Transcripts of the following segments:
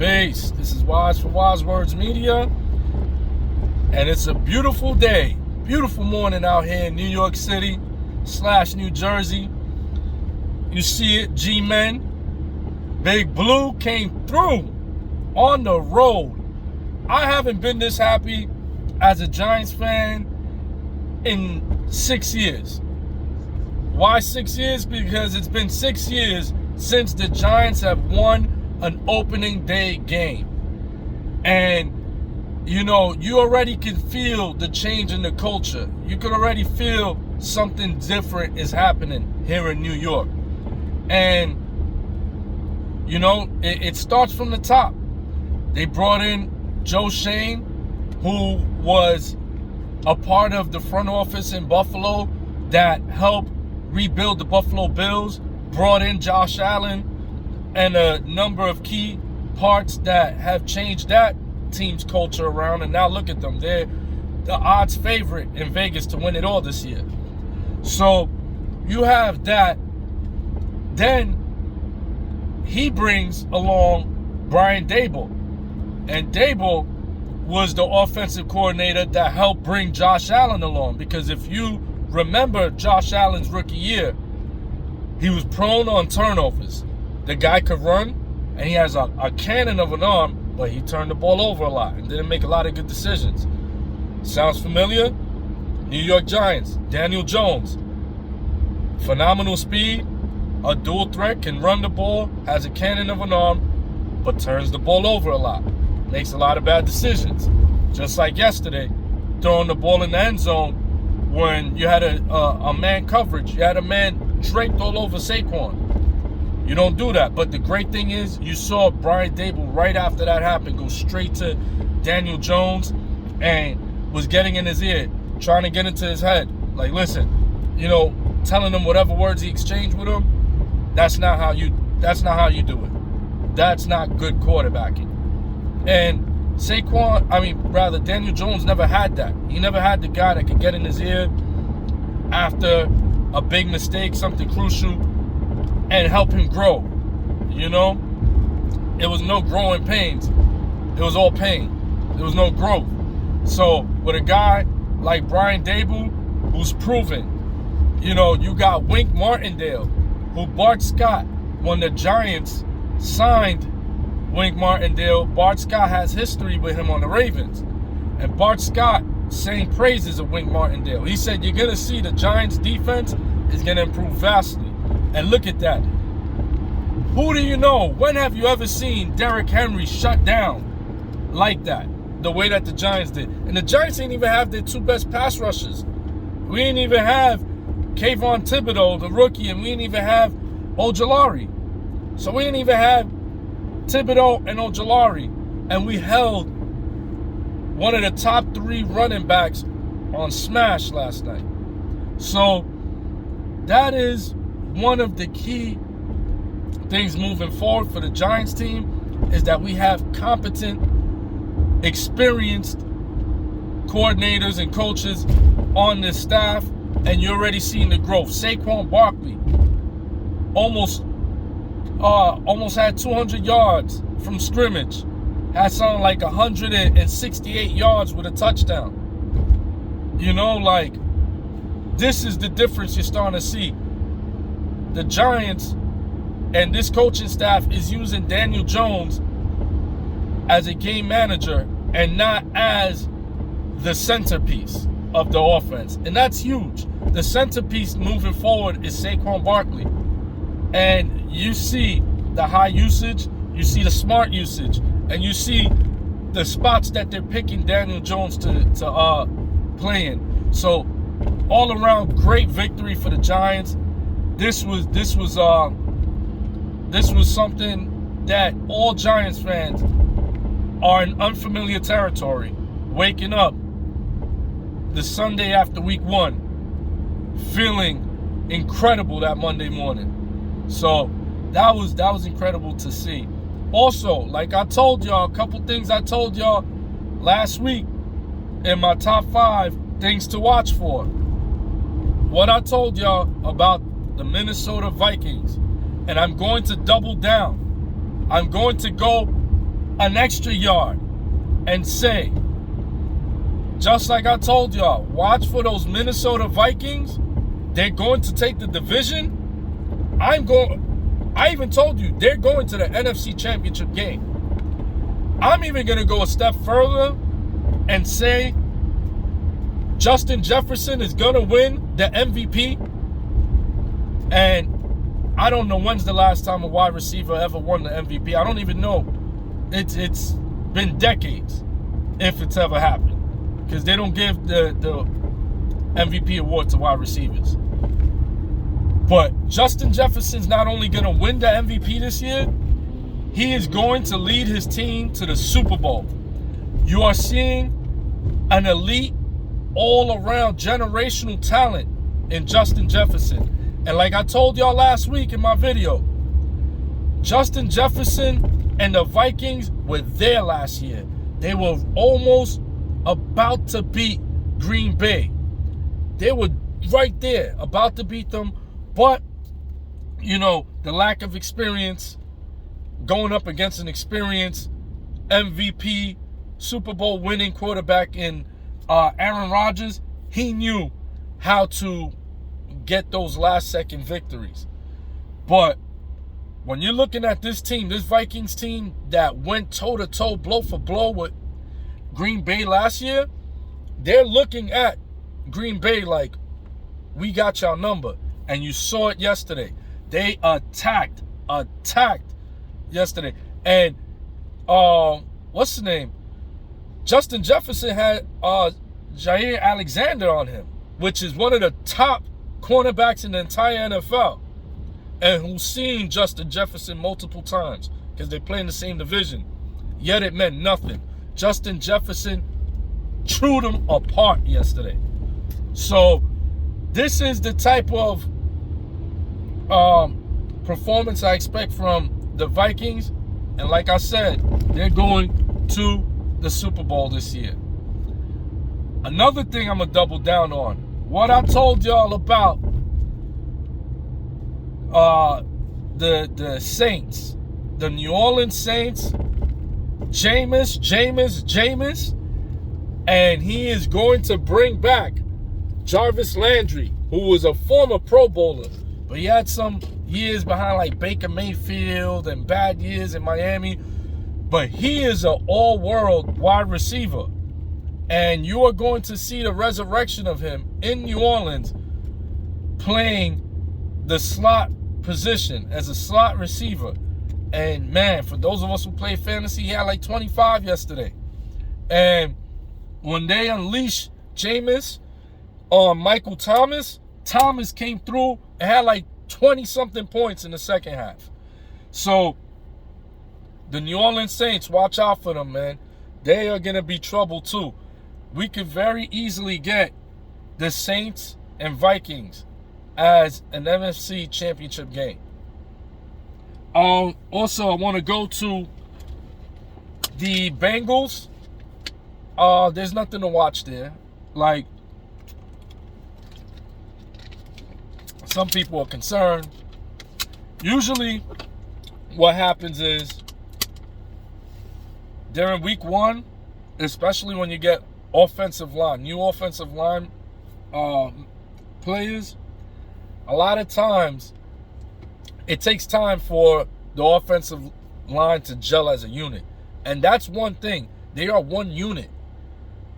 Peace. This is Wise for Wise Words Media, and it's a beautiful day, beautiful morning out here in New York City / New Jersey. You see it, G-Men. Big Blue came through on the road. I haven't been this happy as a Giants fan in 6 years. Why 6 years? Because it's been 6 years since the Giants have won an opening day game. And, you already can feel the change in the culture. You can already feel something different is happening here in New York. And, it starts from the top. They brought in Joe Shane, who was a part of the front office in Buffalo that helped rebuild the Buffalo Bills, brought in Josh Allen, and a number of key parts that have changed that team's culture around. And now look at them. They're the odds favorite in Vegas to win it all this year. So you have that. Then he brings along Brian Daboll. And Daboll was the offensive coordinator that helped bring Josh Allen along. Because if you remember Josh Allen's rookie year, he was prone on turnovers. The guy could run, and he has a cannon of an arm, but he turned the ball over a lot and didn't make a lot of good decisions. Sounds familiar? New York Giants, Daniel Jones. Phenomenal speed, a dual threat, can run the ball, has a cannon of an arm, but turns the ball over a lot. Makes a lot of bad decisions. Just like yesterday, throwing the ball in the end zone when you had a man coverage. You had a man draped all over Saquon. You don't do that. But the great thing is you saw Brian Daboll right after that happened go straight to Daniel Jones and was getting in his ear, trying to get into his head. Like, listen, telling him whatever words he exchanged with him, that's not how you do it. That's not good quarterbacking. And Daniel Jones never had that. He never had the guy that could get in his ear after a big mistake, something crucial, and help him grow. It was no growing pains. It was all pain. There was no growth. So with a guy like Brian Daboll, who's proven, you got Wink Martindale, who Bart Scott, when the Giants signed Wink Martindale, Bart Scott has history with him on the Ravens. And Bart Scott sang praises of Wink Martindale. He said, you're going to see the Giants defense is going to improve vastly. And look at that. Who do you know? When have you ever seen Derrick Henry shut down like that? The way that the Giants did. And the Giants didn't even have their two best pass rushers. We didn't even have Kayvon Thibodeau, the rookie, and we didn't even have Ojulari. So we didn't even have Thibodeau and Ojulari. And we held one of the top 3 running backs on smash last night. So that is one of the key things moving forward for the Giants team, is that we have competent, experienced coordinators and coaches on this staff, and you're already seeing the growth. Saquon Barkley almost had 200 yards from scrimmage, had something like 168 yards with a touchdown. This is the difference you're starting to see. The Giants and this coaching staff is using Daniel Jones as a game manager and not as the centerpiece of the offense. And that's huge. The centerpiece moving forward is Saquon Barkley. And you see the high usage, you see the smart usage, and you see the spots that they're picking Daniel Jones to play in. So all around, great victory for the Giants. This was something that all Giants fans are in unfamiliar territory. Waking up the Sunday after week 1, feeling incredible that Monday morning. So that was incredible to see. Also, like I told y'all, a couple things I told y'all last week in my top 5 things to watch for. What I told y'all about the Minnesota Vikings, and I'm going to double down. I'm going to go an extra yard and say, just like I told y'all, watch for those Minnesota Vikings. They're going to take the division. I even told you they're going to the NFC Championship game. I'm even going to go a step further and say Justin Jefferson is going to win the MVP. And I don't know when's the last time a wide receiver ever won the MVP. I don't even know. It's been decades if it's ever happened. Because they don't give the MVP award to wide receivers. But Justin Jefferson's not only going to win the MVP this year, he is going to lead his team to the Super Bowl. You are seeing an elite, all-around generational talent in Justin Jefferson. And like I told y'all last week in my video, Justin Jefferson and the Vikings were there last year. They were almost about to beat Green Bay. They were right there, about to beat them. But, you know, the lack of experience, going up against an experienced MVP, Super Bowl winning quarterback in Aaron Rodgers, he knew how to get those last second victories. But when you're looking at this team, this Vikings team that went toe-to-toe, blow for blow with Green Bay last year, they're looking at Green Bay like, we got y'all number. And you saw it yesterday. They attacked yesterday. And what's his name? Justin Jefferson had Jair Alexander on him, which is one of the top cornerbacks in the entire NFL, and who's seen Justin Jefferson multiple times because they play in the same division. Yet it meant nothing. Justin Jefferson chewed them apart yesterday. So this is the type of performance I expect from the Vikings. And like I said, they're going to the Super Bowl this year. Another thing I'm going to double down on. What I told y'all about the Saints. The New Orleans Saints. Jameis. And he is going to bring back Jarvis Landry, who was a former Pro Bowler. But he had some years behind like Baker Mayfield and bad years in Miami. But he is an all-world wide receiver. And you are going to see the resurrection of him in New Orleans playing the slot position as a slot receiver. And man, for those of us who play fantasy, he had like 25 yesterday. And when they unleashed Jameis on Michael Thomas came through and had like 20-something points in the second half. So the New Orleans Saints, watch out for them, man. They are going to be trouble too. We could very easily get the Saints and Vikings as an NFC championship game. Also, I want to go to the Bengals. There's nothing to watch there. Like, some people are concerned. Usually, what happens is, during week one, especially when you get new offensive line players, a lot of times it takes time for the offensive line to gel as a unit. And that's one thing. They are one unit.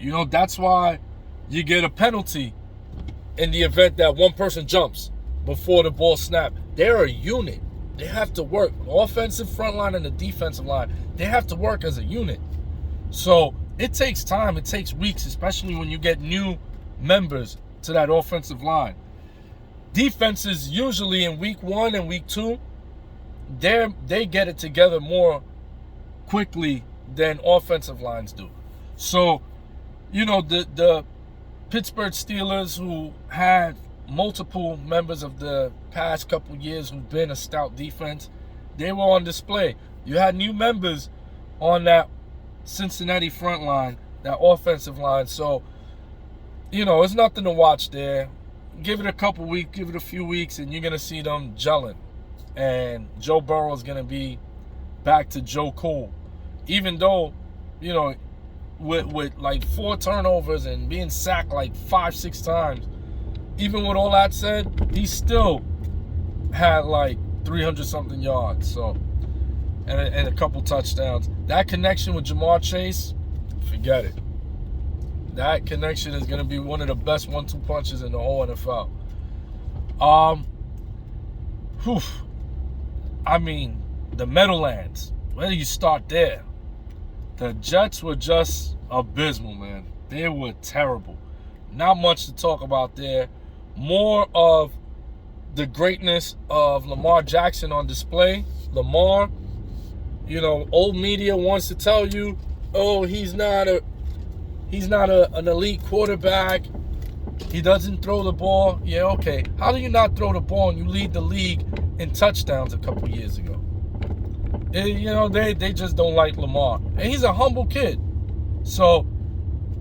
You know, that's why you get a penalty in the event that one person jumps before the ball snaps. They're a unit. They have to work. The offensive front line and the defensive line, they have to work as a unit. So it takes time. It takes weeks, especially when you get new members to that offensive line. Defenses usually in week one and week two, they get it together more quickly than offensive lines do. So, you know, the Pittsburgh Steelers, who had multiple members of the past couple years who've been a stout defense, they were on display. You had new members on that Cincinnati front line, that offensive line. So, you know, it's nothing to watch there. Give it a couple weeks, give it a few weeks, and you're going to see them gelling. And Joe Burrow is going to be back to Joe Cool. even though, with like 4 turnovers and being sacked like 5-6 times, even with all that said, he still had like 300 something yards. So, and a couple touchdowns. That connection with Jamar Chase, forget it. That connection is going to be one of the best 1-2 punches in the whole NFL. I mean, the Meadowlands. Where do you start there? The Jets were just abysmal, man. They were terrible. Not much to talk about there. More of the greatness of Lamar Jackson on display. Lamar, old media wants to tell you, oh, he's not an elite quarterback. He doesn't throw the ball. Yeah, okay. How do you not throw the ball and you lead the league in touchdowns a couple years ago? They just don't like Lamar. And he's a humble kid. So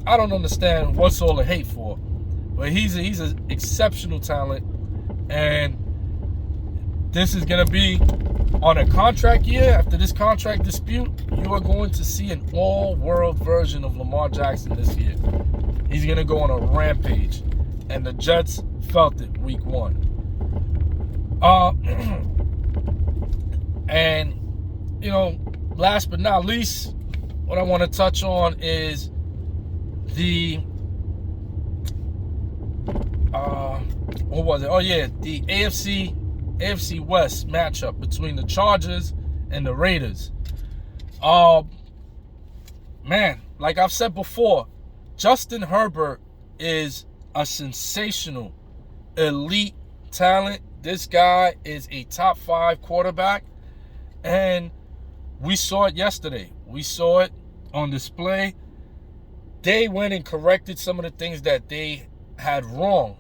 I don't understand what's all the hate for. But he's an exceptional talent. And this is going to be on a contract year. After this contract dispute, you are going to see an all-world version of Lamar Jackson this year. He's going to go on a rampage. And the Jets felt it week 1. And, last but not least, what I want to touch on is the, what was it? Oh, yeah, the AFC West matchup between the Chargers and the Raiders. Man, like I've said before, Justin Herbert is a sensational, elite talent. This guy is a top 5 quarterback, and we saw it yesterday. We saw it on display. They went and corrected some of the things that they had wrong.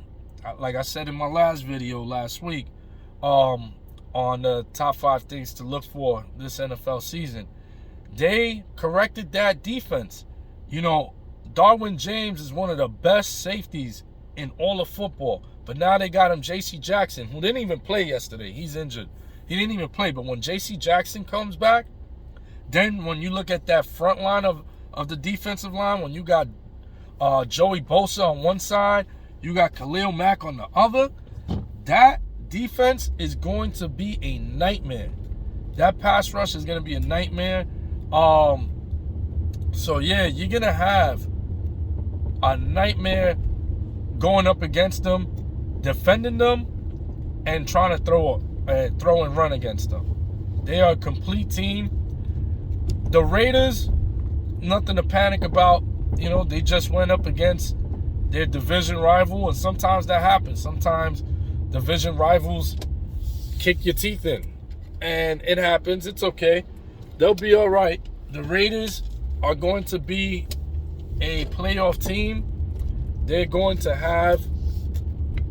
Like I said in my last video last week, on the top 5 things to look for this NFL season. They corrected that defense. Darwin James is one of the best safeties in all of football. But now they got him J.C. Jackson, who didn't even play yesterday. He's injured. He didn't even play. But when J.C. Jackson comes back, then when you look at that front line of the defensive line, when you got Joey Bosa on one side, you got Khalil Mack on the other, that defense is going to be a nightmare. That pass rush is going to be a nightmare. So, yeah, you're going to have a nightmare going up against them, defending them, and trying to throw and run against them. They are a complete team. The Raiders, nothing to panic about. They just went up against their division rival, and sometimes that happens. Sometimes division rivals kick your teeth in, and it happens. It's okay. They'll be all right. The Raiders are going to be a playoff team. They're going to have,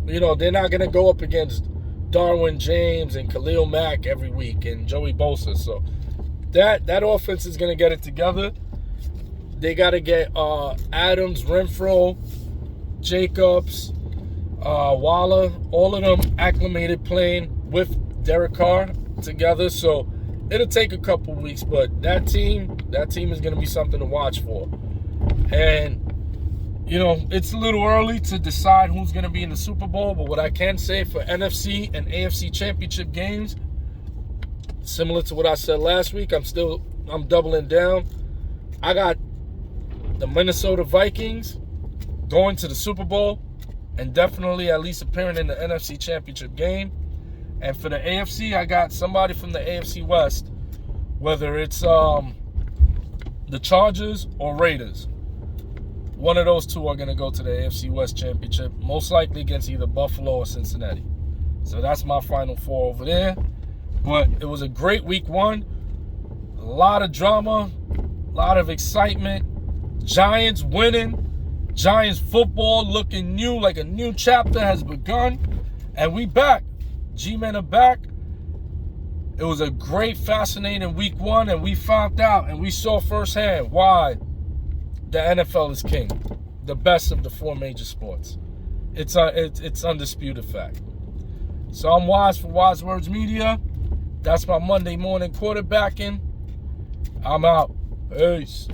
they're not going to go up against Darwin James and Khalil Mack every week and Joey Bosa. So that offense is going to get it together. They got to get Adams, Renfro, Jacobs, Waller, all of them acclimated playing with Derek Carr together. So it'll take a couple weeks, but that team is going to be something to watch for. And, it's a little early to decide who's going to be in the Super Bowl, but what I can say for NFC and AFC championship games, similar to what I said last week, I'm doubling down. I got the Minnesota Vikings going to the Super Bowl and definitely at least appearing in the NFC championship game. And for the AFC, I got somebody from the AFC West, whether it's the Chargers or Raiders. One of those two are going to go to the AFC West Championship, most likely against either Buffalo or Cincinnati. So that's my Final Four over there. But it was a great week 1. A lot of drama, a lot of excitement. Giants winning. Giants football looking new, like a new chapter has begun. And we back. G-Men are back. It was a great, fascinating week 1, and we found out and we saw firsthand why the NFL is king, the best of the 4 major sports. It's undisputed fact. So I'm Wise for Wise Words Media. That's my Monday morning quarterbacking. I'm out. Peace.